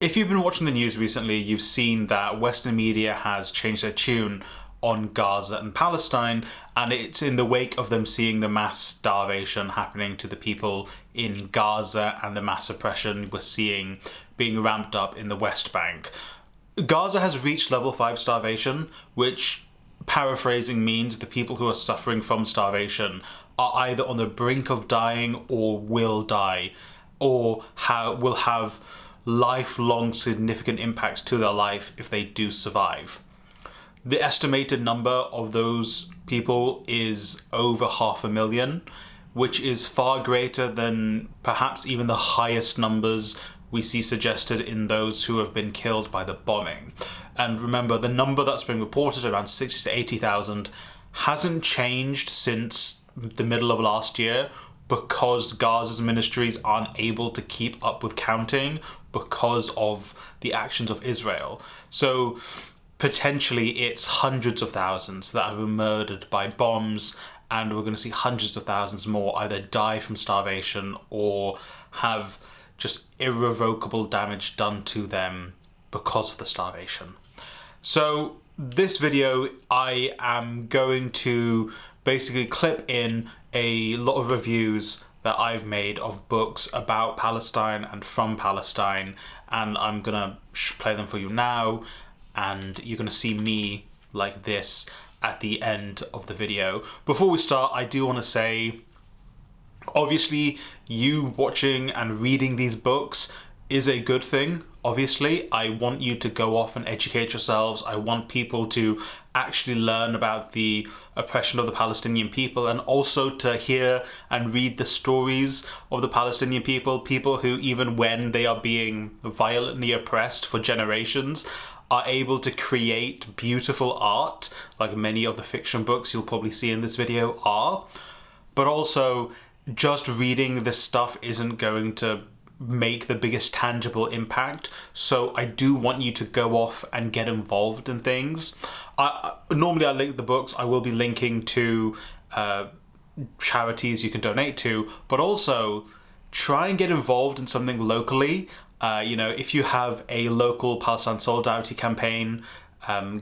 If you've been watching the news recently, you've seen that Western media has changed their tune on Gaza and Palestine, and it's in the wake of them seeing the mass starvation happening to the people in Gaza and the mass oppression we're seeing being ramped up in the West Bank. Gaza has reached level 5 starvation, which, paraphrasing, means the people who are suffering from starvation are either on the brink of dying or will die, or will have lifelong significant impacts to their life if they do survive. The estimated number of those people is over 500,000, which is far greater than perhaps even the highest numbers we see suggested in those who have been killed by the bombing. And remember, the number that's been reported, around 60 to 80,000, hasn't changed since the middle of last year, because Gaza's ministries aren't able to keep up with counting because of the actions of Israel. So potentially it's hundreds of thousands that have been murdered by bombs, and we're going to see hundreds of thousands more either die from starvation or have just irrevocable damage done to them because of the starvation. So this video, I am going to basically clip in a lot of reviews that I've made of books about Palestine and from Palestine, and I'm gonna play them for you now, and you're gonna see me like this at the end of the video. Before we start, I do want to say, obviously you watching and reading these books is a good thing. Obviously, I want you to go off and educate yourselves. I want people to actually learn about the oppression of the Palestinian people, and also to hear and read the stories of the Palestinian people who, even when they are being violently oppressed for generations, are able to create beautiful art, like many of the fiction books you'll probably see in this video are. But also, just reading this stuff isn't going to make the biggest tangible impact, so I do want you to go off and get involved in things. Normally I link the books. I will be linking to charities you can donate to, but also try and get involved in something locally. If you have a local Palestine Solidarity campaign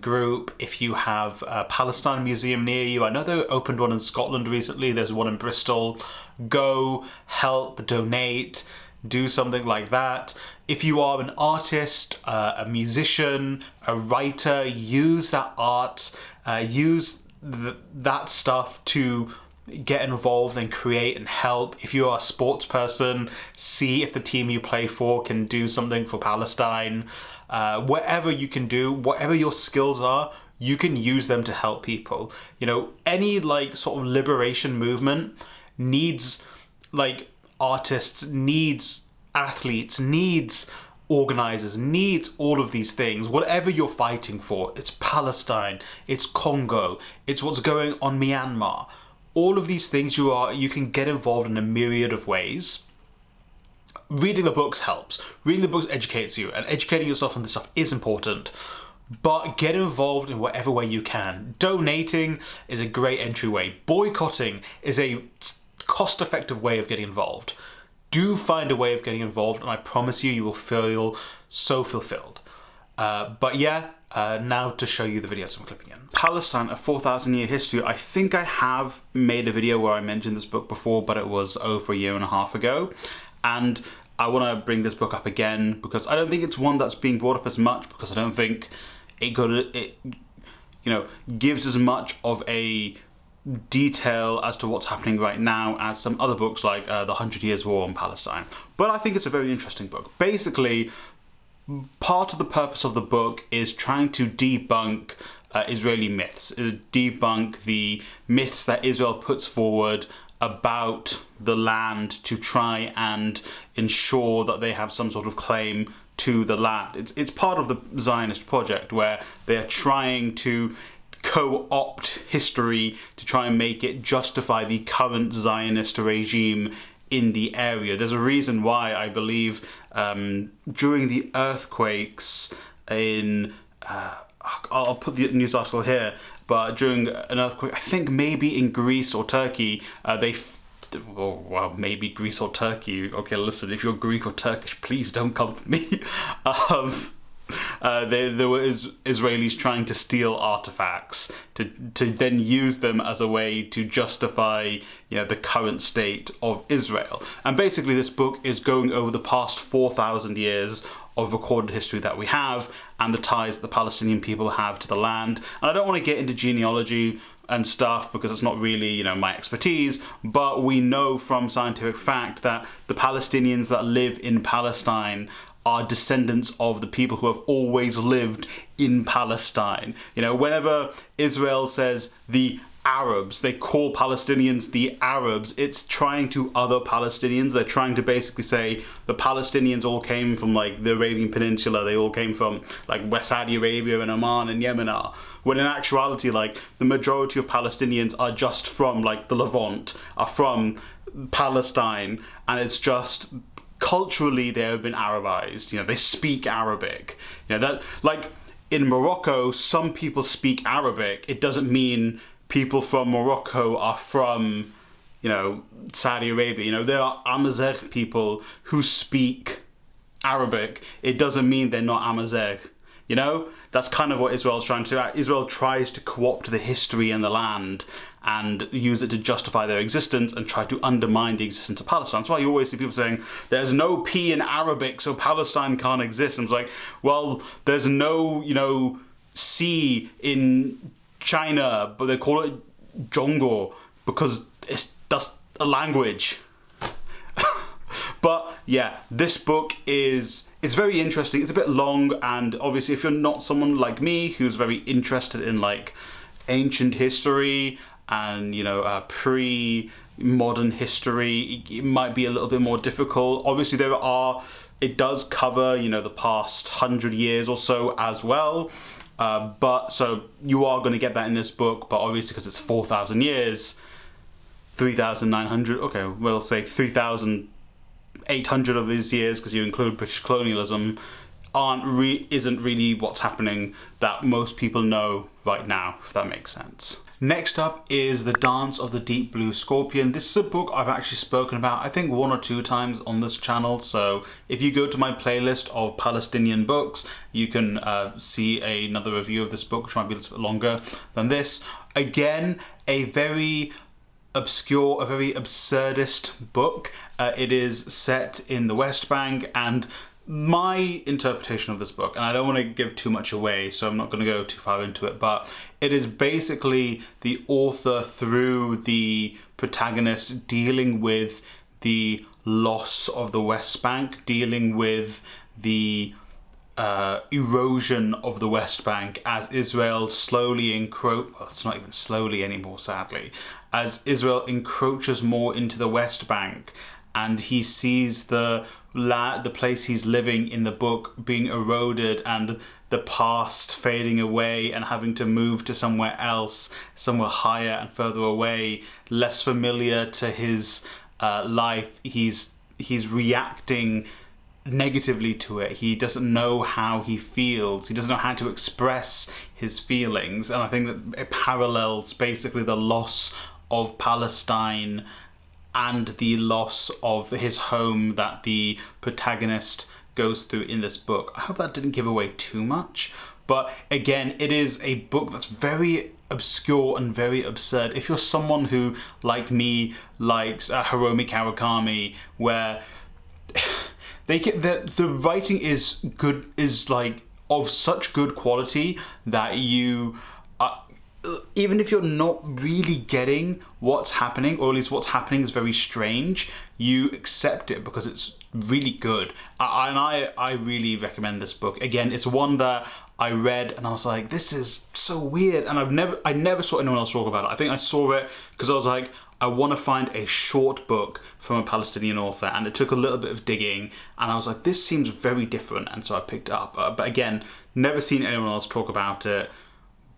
group, if you have a Palestine museum near you, I know they opened one in Scotland recently, there's one in Bristol, go, help, donate, do something like that. If you are an artist, a musician, a writer, use that art, use that stuff to get involved and create and help. If you are a sports person, see if the team you play for can do something for Palestine. Whatever you can do, whatever your skills are, you can use them to help people. Any sort of liberation movement needs artists, needs athletes, needs organizers, needs all of these things. Whatever you're fighting for, it's Palestine, it's Congo, it's what's going on Myanmar. All of these things you can get involved in a myriad of ways. Reading the books helps. Reading the books educates you, and educating yourself on this stuff is important. But get involved in whatever way you can. Donating is a great entryway. Boycotting is a cost-effective way of getting involved. Do find a way of getting involved, and I promise you will feel so fulfilled. Now to show you the videos I'm clipping in. Palestine, a 4,000-year history. I think I have made a video where I mentioned this book before, but it was over a year and a half ago. And I want to bring this book up again because I don't think it's one that's being brought up as much, because I don't think it gives as much of a detail as to what's happening right now as some other books like the 100 Years' War on Palestine. But I think it's a very interesting book. Basically, part of the purpose of the book is trying to debunk Israeli myths, debunk the myths that Israel puts forward about the land to try and ensure that they have some sort of claim to the land. It's part of the Zionist project where they are trying to co-opt history to try and make it justify the current Zionist regime in the area. There's a reason why, I believe, during the earthquakes in I'll put the news article here, but during an earthquake, I think maybe in Greece or Turkey, they well, maybe Greece or Turkey. Okay, listen, if you're Greek or Turkish, please don't come for me. There were Israelis trying to steal artifacts to then use them as a way to justify, the current state of Israel. And basically this book is going over the past 4,000 years of recorded history that we have and the ties that the Palestinian people have to the land. And I don't want to get into genealogy and stuff because it's not really, my expertise, but we know from scientific fact that the Palestinians that live in Palestine are descendants of the people who have always lived in Palestine. Whenever Israel says the Arabs, they call Palestinians the Arabs, it's trying to other Palestinians. They're trying to basically say the Palestinians all came from the Arabian Peninsula, they all came from West Saudi Arabia and Oman and Yemen are. When in actuality, the majority of Palestinians are just from the Levant, are from Palestine, and it's just culturally they have been Arabized. They speak Arabic. That in Morocco, some people speak Arabic. It doesn't mean people from Morocco are from, Saudi Arabia. There are Amazigh people who speak Arabic. It doesn't mean they're not Amazigh. That's kind of what Israel's trying to do. Israel tries to co-opt the history and the land and use it to justify their existence and try to undermine the existence of Palestine. That's why you always see people saying, there's no P in Arabic, so Palestine can't exist. And it's like, well, there's no, C in China, but they call it Zhongguo because that's a language. But yeah, this book it's very interesting. It's a bit long, and obviously if you're not someone like me who's very interested in ancient history and pre-modern history, it might be a little bit more difficult. Obviously it does cover the past 100 years or so as well, but so you are going to get that in this book, but obviously because it's 4,000 years, 3,900, okay, we'll say 3,800 of these years because you include British colonialism isn't really what's happening that most people know right now, if that makes sense. Next up is The Dance of the Deep Blue Scorpion. This is a book I've actually spoken about, I think 1 or 2 times on this channel. So if you go to my playlist of Palestinian books, you can see another review of this book, which might be a little bit longer than this. Again, a very obscure, a very absurdist book. It is set in the West Bank, and my interpretation of this book, and I don't want to give too much away, so I'm not going to go too far into it, but it is basically the author through the protagonist dealing with the loss of the West Bank, dealing with the erosion of the West Bank as Israel slowly well, it's not even slowly anymore, sadly, as Israel encroaches more into the West Bank, and he sees the place he's living in the book being eroded and the past fading away and having to move to somewhere else, somewhere higher and further away, less familiar to his life. He's reacting negatively to it. He doesn't know how he feels. He doesn't know how to express his feelings. And I think that it parallels basically the loss of Palestine and the loss of his home that the protagonist goes through in this book. I hope that didn't give away too much, but again, it is a book that's very obscure and very absurd. If you're someone who, like me, likes Hiromi Kawakami, where the writing is good, is of such good quality that you even if you're not really getting what's happening, or at least what's happening is very strange, you accept it because it's really good. I really recommend this book. Again, it's one that I read and I was like, this is so weird, and I never saw anyone else talk about it. I think I saw it because I was like, I want to find a short book from a Palestinian author, and it took a little bit of digging, and I was like, this seems very different, and so I picked it up. But again, never seen anyone else talk about it.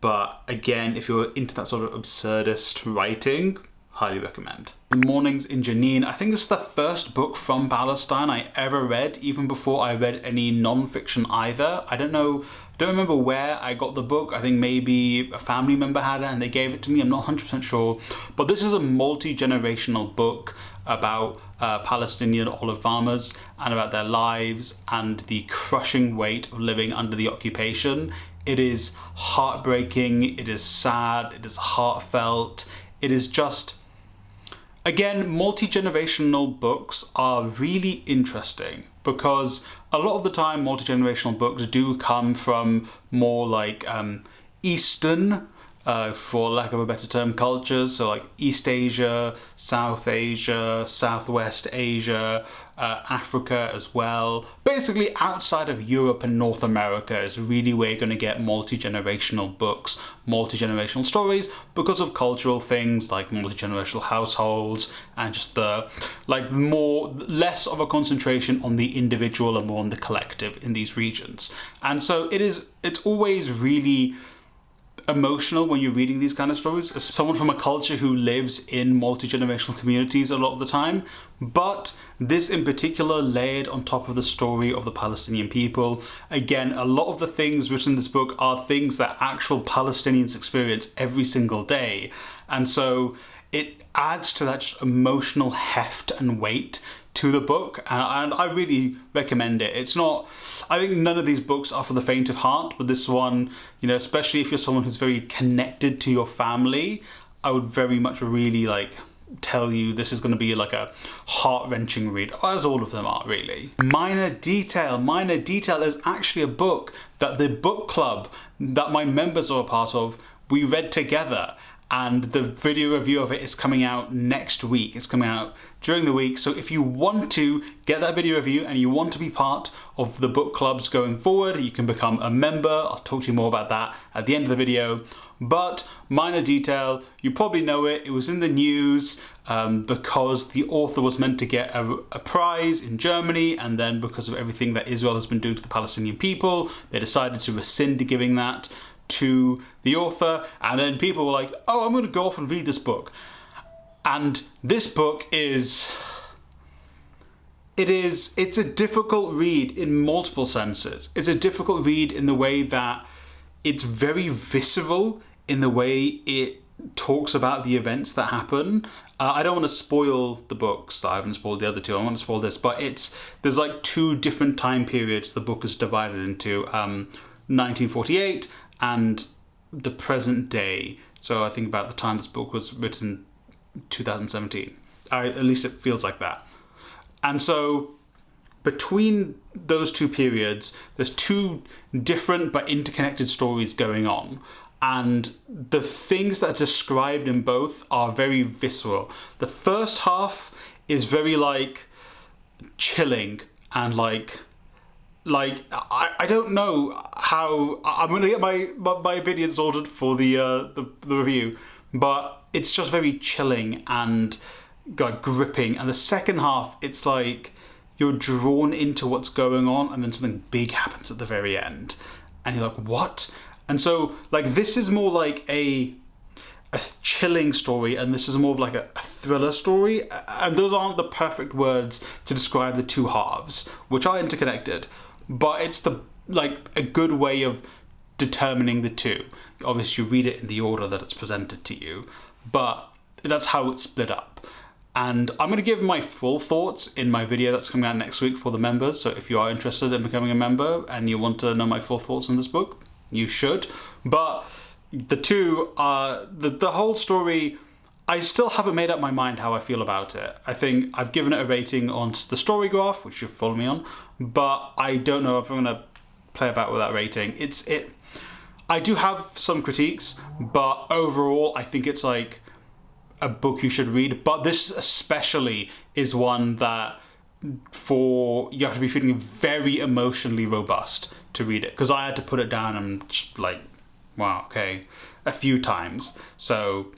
But again, if you're into that sort of absurdist writing, highly recommend. The Mornings in Jenin. I think this is the first book from Palestine I ever read, even before I read any non-fiction either. I don't remember where I got the book. I think maybe a family member had it and they gave it to me. I'm not 100% sure. But this is a multi-generational book about Palestinian olive farmers and about their lives and the crushing weight of living under the occupation. It is heartbreaking, it is sad, it is heartfelt, it is just... Again, multi-generational books are really interesting because a lot of the time multi-generational books do come from more like Eastern, for lack of a better term, cultures. So like East Asia, South Asia, Southwest Asia, Africa as well. Basically outside of Europe and North America is really where you're going to get multi-generational books, multi-generational stories, because of cultural things like multi-generational households and just the less of a concentration on the individual and more on the collective in these regions. And so it's always really emotional when you're reading these kind of stories as someone from a culture who lives in multi-generational communities a lot of the time. But this in particular, layered on top of the story of the Palestinian people. Again, a lot of the things written in this book are things that actual Palestinians experience every single day, and so it adds to that just emotional heft and weight to the book, and I really recommend it. It's not, I think none of these books are for the faint of heart, but this one, you know, especially if you're someone who's very connected to your family, I would very much really tell you this is going to be like a heart-wrenching read, as all of them are really. Minor Detail. Minor Detail is actually a book that the book club that my members are a part of, we read together. And the video review of it is coming out next week. It's coming out during the week. So if you want to get that video review and you want to be part of the book clubs going forward, you can become a member. I'll talk to you more about that at the end of the video. But Minor Detail, you probably know it. It was in the news because the author was meant to get a prize in Germany, and then because of everything that Israel has been doing to the Palestinian people, they decided to rescind giving that to the author, and then people were like, oh, I'm going to go off and read this book. And this book it's a difficult read in multiple senses. It's a difficult read in the way that it's very visceral in the way it talks about the events that happen. I don't want to spoil the books. I haven't spoiled the other two. I want to spoil this, but there's like two different time periods the book is divided into, 1948 and the present day. So I think about the time this book was written, 2017. At least it feels like that. And so between those two periods, there's two different but interconnected stories going on. And the things that are described in both are very visceral. The first half is very chilling and I don't know how I'm going to get my opinion sorted for the review, but it's just very chilling and gripping. And the second half, it's like you're drawn into what's going on, and then something big happens at the very end, and you're like, what? And so this is more like a chilling story, and this is more of a thriller story, and those aren't the perfect words to describe the two halves, which are interconnected. But it's a good way of determining the two. Obviously, you read it in the order that it's presented to you, but that's how it's split up. And I'm going to give my full thoughts in my video that's coming out next week for the members. So if you are interested in becoming a member and you want to know my full thoughts on this book, you should. But the two are the whole story. I still haven't made up my mind how I feel about it. I think I've given it a rating on the story graph, which you follow me on, but I don't know if I'm going to play about with that rating. I do have some critiques, but overall I think it's a book you should read. But this especially is one that you have to be feeling very emotionally robust to read it, because I had to put it down and just wow, okay, a few times. So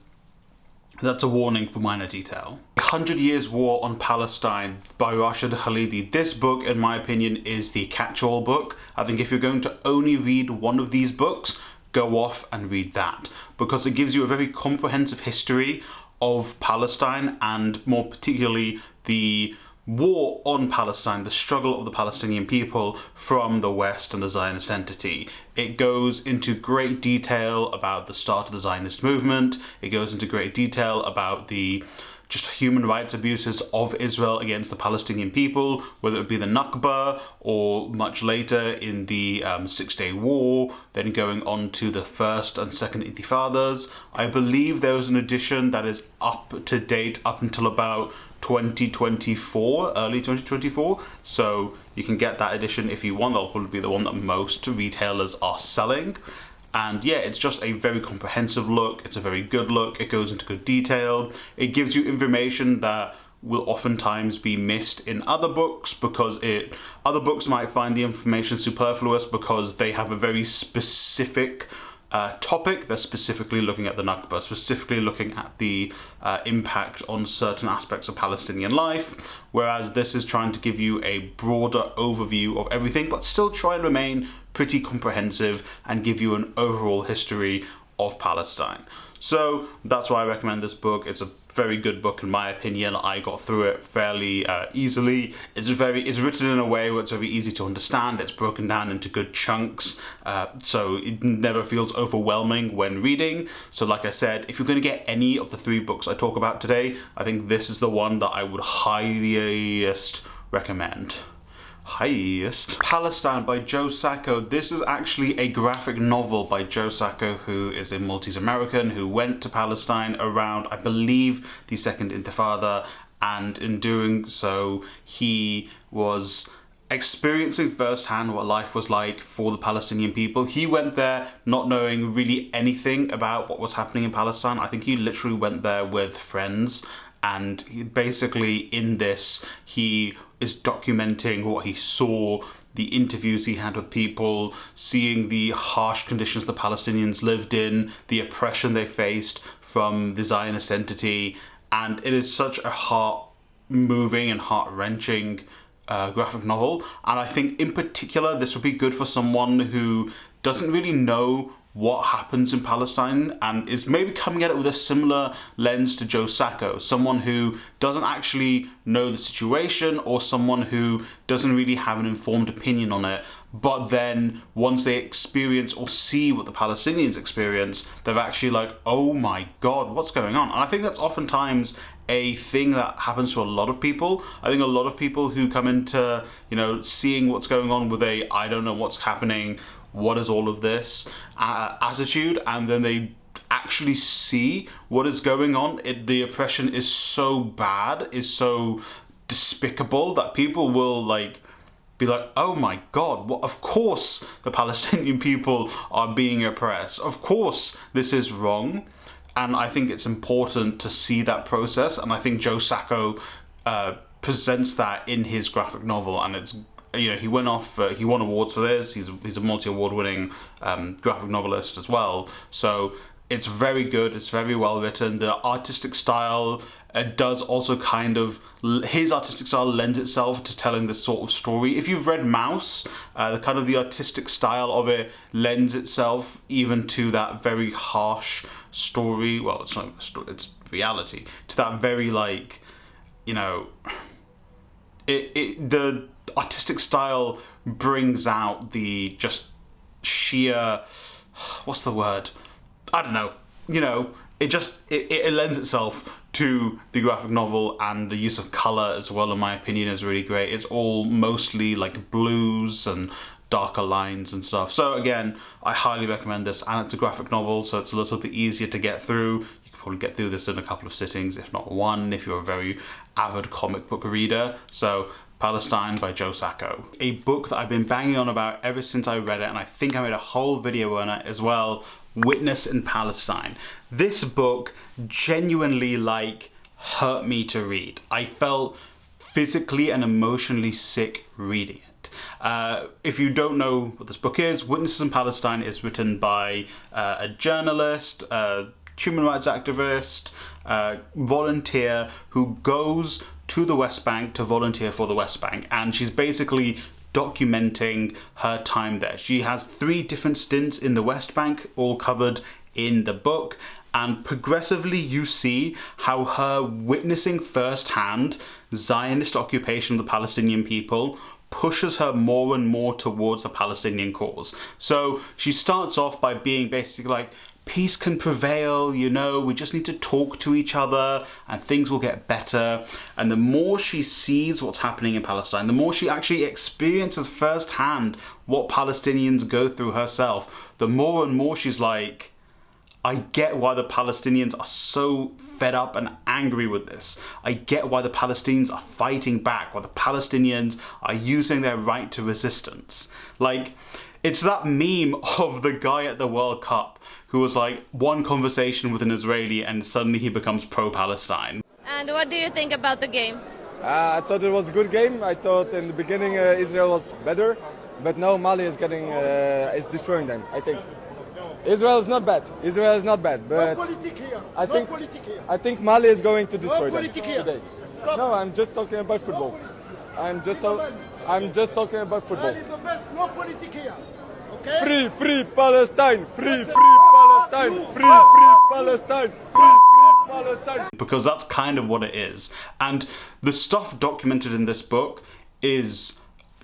that's a warning for Minor Detail. 100 Years War on Palestine by Rashid Khalidi. This book, in my opinion, is the catch-all book. I think if you're going to only read one of these books, go off and read that, because it gives you a very comprehensive history of Palestine, and more particularly the war on Palestine, the struggle of the Palestinian people from the West and the Zionist entity. It goes into great detail about the start of the Zionist movement. It goes into great detail about the just human rights abuses of Israel against the Palestinian people, whether it be the Nakba or much later in the Six-Day War, then going on to the First and Second Intifadas. I believe there was an edition that is up to date up until about 2024, early 2024, so you can get that edition if you want. That'll probably be the one that most retailers are selling. And yeah, it's just a very comprehensive look. It's a very good look. It goes into good detail. It gives you information that will oftentimes be missed in other books, because other books might find the information superfluous because they have a very specific topic. They're specifically looking at the Nakba, specifically looking at the impact on certain aspects of Palestinian life, whereas this is trying to give you a broader overview of everything, but still try and remain pretty comprehensive and give you an overall history of Palestine. So that's why I recommend this book. It's a very good book in my opinion. I got through it fairly easily. It's written in a way where it's very easy to understand. It's broken down into good chunks, so it never feels overwhelming when reading. So like I said, if you're going to get any of the 3 books I talk about today, I think this is the one that I would highest recommend. Palestine by Joe Sacco. This is actually a graphic novel by Joe Sacco, who is a Maltese American who went to Palestine around, I believe, the Second Intifada, and in doing so he was experiencing firsthand what life was like for the Palestinian people. He went there not knowing really anything about what was happening in Palestine. I think he literally went there with friends, and basically in this he is documenting what he saw, the interviews he had with people, seeing the harsh conditions the Palestinians lived in, the oppression they faced from the Zionist entity, and it is such a heart-moving and heart-wrenching graphic novel. And I think in particular this would be good for someone who doesn't really know what happens in Palestine and is maybe coming at it with a similar lens to Joe Sacco, someone who doesn't actually know the situation, or someone who doesn't really have an informed opinion on it, but then once they experience or see what the Palestinians experience, they're actually like, oh my god, what's going on? And I think that's oftentimes a thing that happens to a lot of people. I think a lot of people who come into, seeing what's going on with I don't know what's happening, what is all of this attitude, and then they actually see what is going on. The oppression is so bad, is so despicable, that people will be like, oh my god, of course the Palestinian people are being oppressed, of course this is wrong. And I think it's important to see that process, and I think Joe Sacco presents that in his graphic novel, and it's he won awards for this. He's a multi-award winning graphic novelist as well. So it's very good. It's very well written. The artistic style does also his artistic style lends itself to telling this sort of story. If you've read Mouse, the artistic style of it lends itself even to that very harsh story. Well, it's not a story, it's reality. To that very the artistic style brings out the just sheer, what's the word? I don't know. It lends itself to the graphic novel, and the use of color as well, in my opinion, is really great. It's all mostly like blues and darker lines and stuff. So again, I highly recommend this, and it's a graphic novel, so it's a little bit easier to get through. You could probably get through this in a couple of sittings, if not one, if you're a very avid comic book reader. So Palestine by Joe Sacco. A book that I've been banging on about ever since I read it, and I think I made a whole video on it as well, Witness in Palestine. This book genuinely hurt me to read. I felt physically and emotionally sick reading it. If you don't know what this book is, Witnesses in Palestine is written by a journalist, a human rights activist, volunteer who goes to the West Bank to volunteer for the West Bank, and she's basically documenting her time there. She has 3 different stints in the West Bank, all covered in the book, and progressively you see how her witnessing firsthand Zionist occupation of the Palestinian people pushes her more and more towards the Palestinian cause. So she starts off by being basically like, peace can prevail, you know, we just need to talk to each other and things will get better. And the more she sees what's happening in Palestine, the more she actually experiences firsthand what Palestinians go through herself, the more and more she's like, I get why the Palestinians are so fed up and angry with this. I get why the Palestinians are fighting back, why the Palestinians are using their right to resistance. Like, it's that meme of the guy at the World Cup who was like one conversation with an Israeli and suddenly he becomes pro-Palestine. And what do you think about the game? I thought it was a good game. I thought in the beginning Israel was better, but now Mali is is destroying them, I think. Israel is not bad. Israel is not bad, but I think Mali is going to destroy them today. No, I'm just talking about football. I'm just talking about football. Mali the best, no politic here. Okay? Free Palestine! Free Palestine! Free Palestine! Free Palestine! Because that's kind of what it is. And the stuff documented in this book is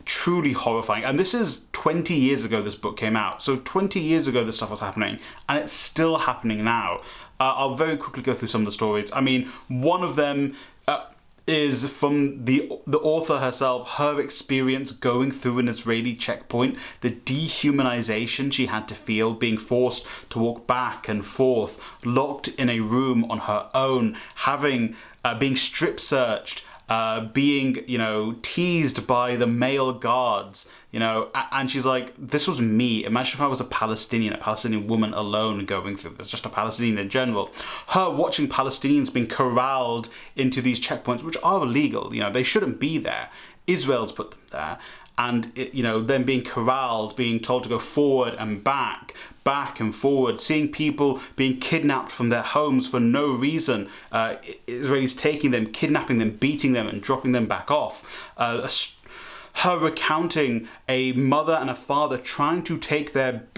truly horrifying. And this is 20 years ago this book came out. So 20 years ago this stuff was happening, and it's still happening now. I'll very quickly go through some of the stories. I mean, one of them is from the author herself, her experience going through an Israeli checkpoint, the dehumanization she had to feel, being forced to walk back and forth, locked in a room on her own, having being strip searched, being, you know, teased by the male guards, you know, and she's like, this was me. Imagine if I was a Palestinian woman alone going through this, just a Palestinian in general. Her watching Palestinians being corralled into these checkpoints, which are illegal, you know, they shouldn't be there. Israel's put them there. And, you know, them being corralled, being told to go forward and back and forward, seeing people being kidnapped from their homes for no reason, Israelis taking them, kidnapping them, beating them and dropping them back off. Her recounting a mother and a father trying to take their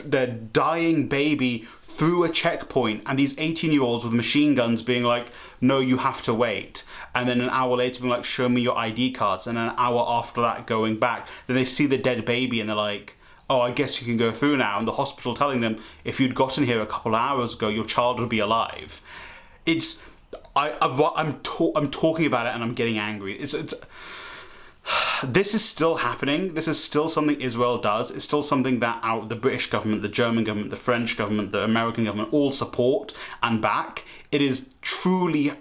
dying baby through a checkpoint, and these 18-year-olds with machine guns being like, no, you have to wait. And then an hour later being like, show me your ID cards. And an hour after that going back. Then they see the dead baby and they're like, oh, I guess you can go through now. And the hospital telling them, if you'd gotten here a couple of hours ago, your child would be alive. I'm talking about it and I'm getting angry. This is still happening. This is still something Israel does. It's still something that the British government, the German government, the French government, the American government all support and back. It is truly...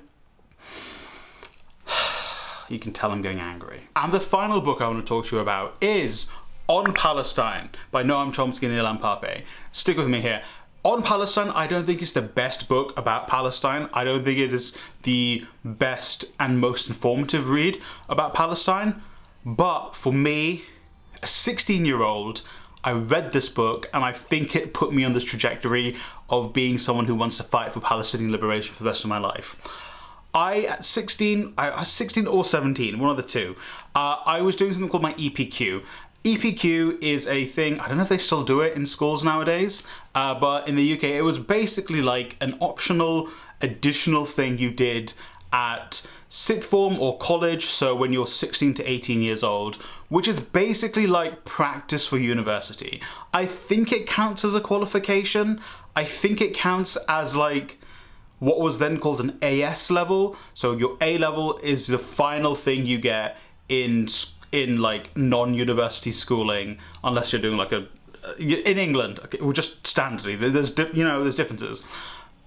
You can tell I'm getting angry. And the final book I want to talk to you about is On Palestine by Noam Chomsky and Ilan Pappé. Stick with me here. On Palestine, I don't think it's the best book about Palestine. I don't think it is the best and most informative read about Palestine. But for me, a 16-year-old, I read this book and I think it put me on this trajectory of being someone who wants to fight for Palestinian liberation for the rest of my life. I was 16 or 17, one of the two. I was doing something called my EPQ. EPQ is a thing, I don't know if they still do it in schools nowadays, but in the UK it was basically like an optional, additional thing you did at sixth form or college, so when you're 16 to 18 years old, which is basically like practice for university. I think it counts as a qualification. I think it counts as like what was then called an AS level. So your A level is the final thing you get in like non-university schooling, unless you're doing like in England, okay, well, just standardly, there's differences.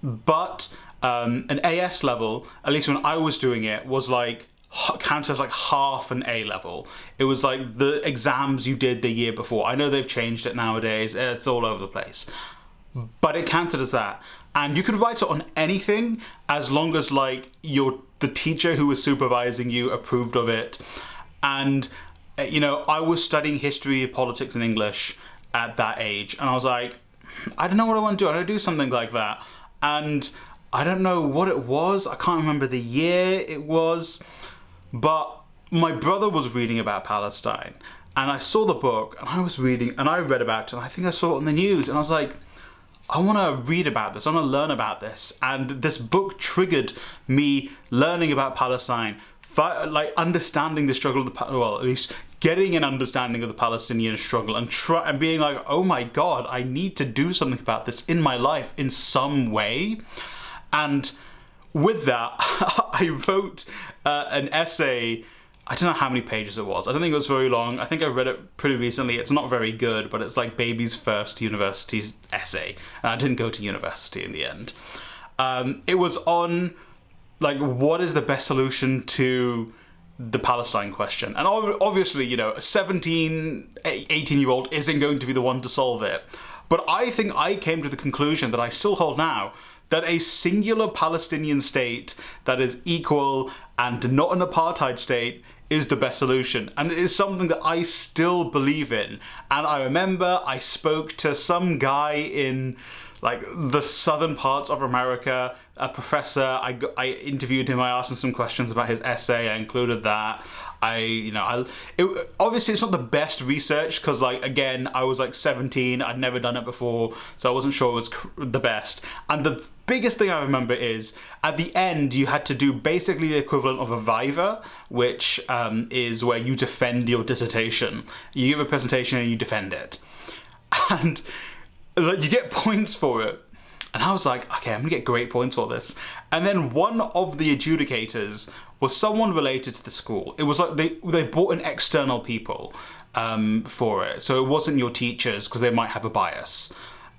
But an AS level, at least when I was doing it, was like counts as like half an A level. It was like the exams you did the year before. I know they've changed it nowadays, it's all over the place, but it counted as that. And you could write it on anything as long as like the teacher who was supervising you approved of it. And you know, I was studying history, politics and English at that age, and I was like, I don't know what I want to do. I want to do something like that. And I don't know what it was. I can't remember the year it was, but my brother was reading about Palestine and I saw the book and I was reading and I read about it and I think I saw it on the news and I was like, I want to read about this, I want to learn about this. And this book triggered me learning about Palestine, like understanding the struggle of well, at least getting an understanding of the Palestinian struggle, and being like, oh my God, I need to do something about this in my life in some way. And with that, I wrote an essay. I don't know how many pages it was. I don't think it was very long. I think I read it pretty recently. It's not very good, but it's like baby's first university essay. And I didn't go to university in the end. It was on, like, what is the best solution to the Palestine question? And obviously, you know, a 17, 18-year-old isn't going to be the one to solve it. But I think I came to the conclusion that I still hold now, that a singular Palestinian state that is equal and not an apartheid state is the best solution. And it is something that I still believe in. And I remember I spoke to some guy in like the southern parts of America, a professor. I interviewed him. I asked him some questions about his essay. I included that. Obviously it's not the best research because, like, again, I was like 17. I'd never done it before, so I wasn't sure it was the best. And the biggest thing I remember is at the end you had to do basically the equivalent of a viva, which is where you defend your dissertation. You give a presentation and you defend it, and you get points for it. And I was like, okay, I'm gonna get great points for this. And then one of the adjudicators was someone related to the school. It was like they brought in external people for it. So it wasn't your teachers because they might have a bias.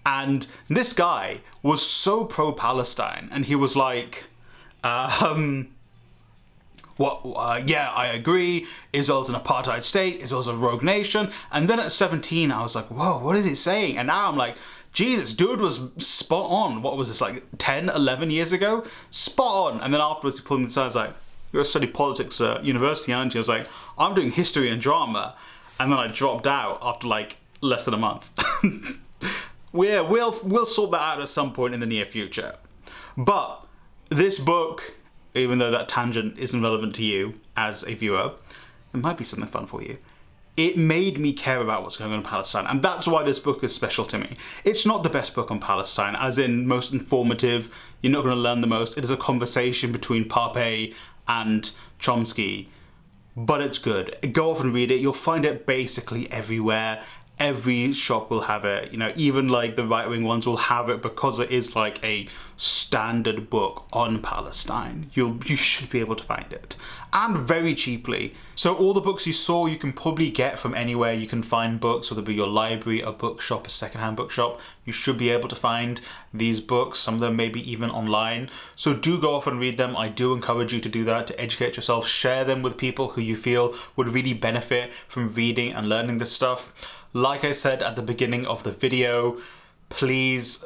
And this guy was so pro-Palestine, and he was like, yeah, I agree. Israel's an apartheid state. Israel's a rogue nation. And then at 17, I was like, whoa, what is it saying? And now I'm like, Jesus, dude was spot on. What was this, like 10, 11 years ago? Spot on. And then afterwards he pulled me aside and was like, you're a study politics at university, aren't you? I was like, I'm doing history and drama. And then I dropped out after like less than a month. We'll sort that out at some point in the near future. But this book, even though that tangent isn't relevant to you as a viewer, it might be something fun for you. It made me care about what's going on in Palestine, and that's why this book is special to me. It's not the best book on Palestine, as in most informative, you're not going to learn the most. It is a conversation between Pape and Chomsky, but it's good. Go off and read it. You'll find it basically everywhere. Every shop will have it, you know, even like the right-wing ones will have it because it is like a standard book on Palestine. You should be able to find it, and very cheaply. So all the books you saw you can probably get from anywhere you can find books, whether it be your library, a bookshop, a secondhand bookshop. You should be able to find these books, some of them maybe even online. So do go off and read them. I do encourage you to do that, to educate yourself. Share them with people who you feel would really benefit from reading and learning this stuff. Like I said at the beginning of the video, please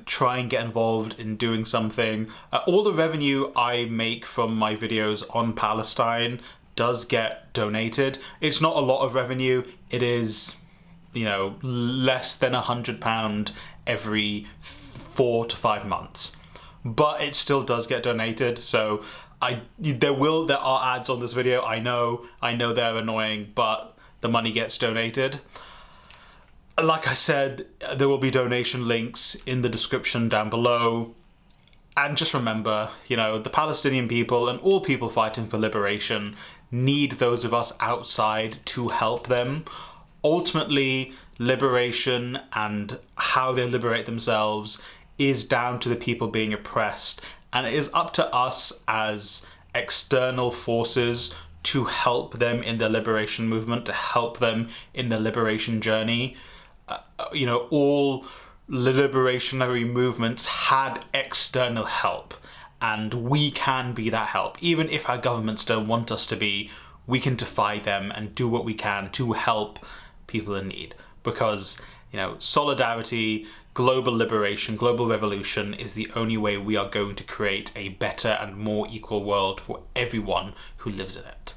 try and get involved in doing something. All the revenue I make from my videos on Palestine does get donated. It's not a lot of revenue. It is, you know, less than £100 every 4 to 5 months. But it still does get donated. So there are ads on this video. I know they're annoying, but the money gets donated. Like I said, there will be donation links in the description down below. And just remember, you know, the Palestinian people and all people fighting for liberation need those of us outside to help them. Ultimately, liberation and how they liberate themselves is down to the people being oppressed. And it is up to us as external forces to help them in their liberation movement, to help them in their liberation journey. You know, all liberationary movements had external help, and we can be that help. Even if our governments don't want us to be, we can defy them and do what we can to help people in need. Because, you know, solidarity, global liberation, global revolution is the only way we are going to create a better and more equal world for everyone who lives in it.